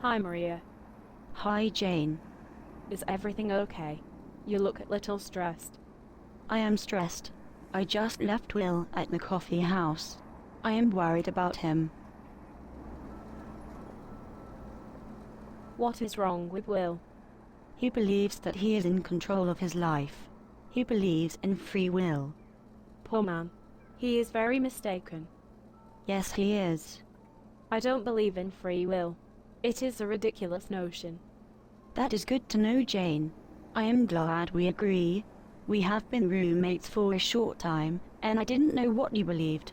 Hi, Maria. Hi, Jane. Is everything okay? You look a little stressed. I am stressed. I just left Will at the coffee house. I am worried about him. What is wrong with Will? He believes that he is in control of his life. He believes in free will. Poor man. He is very mistaken. Yes, he is. I don't believe in free will. It is a ridiculous notion. That is good to know, Jane. I am glad we agree. We have been roommates for a short time, and I didn't know what you believed.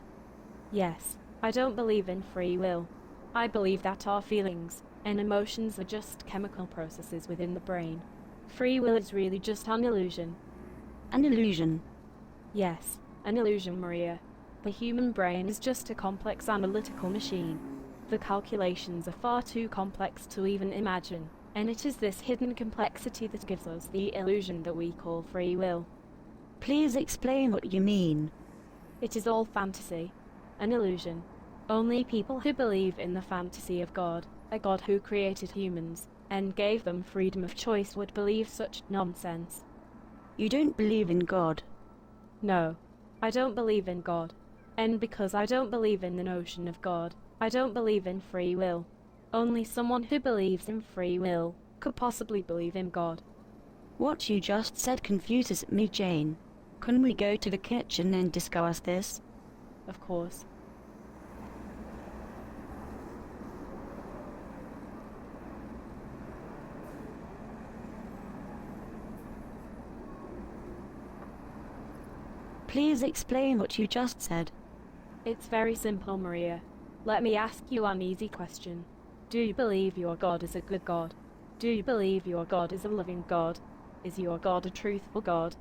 Yes, I don't believe in free will. I believe that our feelings and emotions are just chemical processes within the brain. Free will is really just an illusion. An illusion? Yes, an illusion, Maria. The human brain is just a complex analytical machine. The calculations are far too complex to even imagine, and it is this hidden complexity that gives us the illusion that we call free will. Please explain what you mean. It is all fantasy, an illusion. Only people who believe in the fantasy of God, a God who created humans and gave them freedom of choice, would believe such nonsense. You don't believe in God? No, I don't believe in God. And because I don't believe in the notion of God, I don't believe in free will. Only someone who believes in free will could possibly believe in God. What you just said confuses me, Jane. Can we go to the kitchen and discuss this? Of course. Please explain what you just said. It's very simple, Maria. Let me ask you an easy question. Do you believe your God is a good God? Do you believe your God is a loving God? Is your God a truthful God?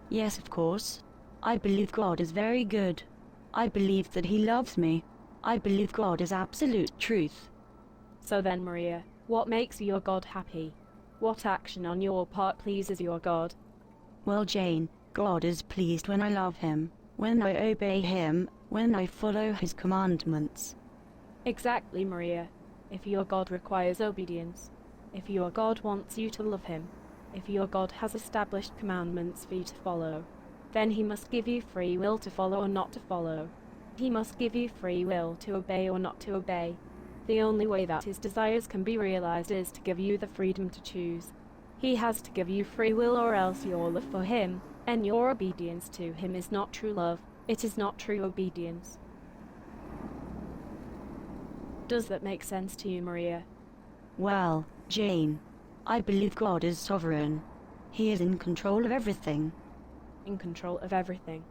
Yes, of course. I believe God is very good. I believe that He loves me. I believe God is absolute truth. So then, Maria, what makes your God happy? What action on your part pleases your God? Well, Jane, God is pleased when I love Him, when I obey Him, when I follow His commandments. Exactly, Maria. If your God requires obedience, if your God wants you to love Him, if your God has established commandments for you to follow, then He must give you free will to follow or not to follow. He must give you free will to obey or not to obey. The only way that His desires can be realized is to give you the freedom to choose. He has to give you free will, or else your love for Him and your obedience to Him is not true love. It is not true obedience. Does that make sense to you, Maria? Well, Jane, I believe God is sovereign. He is in control of everything. In control of everything?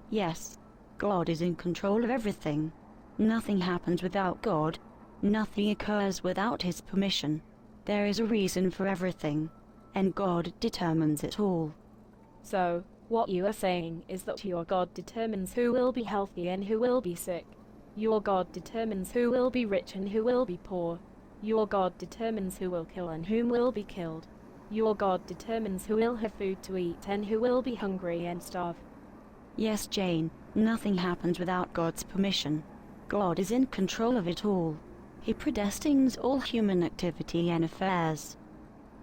Yes, God is in control of everything. Nothing happens without God. Nothing occurs without His permission. There is a reason for everything, and God determines it all. So, what you are saying is that your God determines who will be healthy and who will be sick. Your God determines who will be rich and who will be poor. Your God determines who will kill and whom will be killed. Your God determines who will have food to eat and who will be hungry and starve. Yes, Jane, nothing happens without God's permission. God is in control of it all. He predestines all human activity and affairs.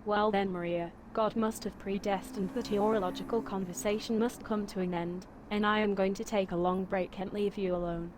Well then, Maria, God must have predestined that your illogical conversation must come to an end, and I am going to take a long break and leave you alone.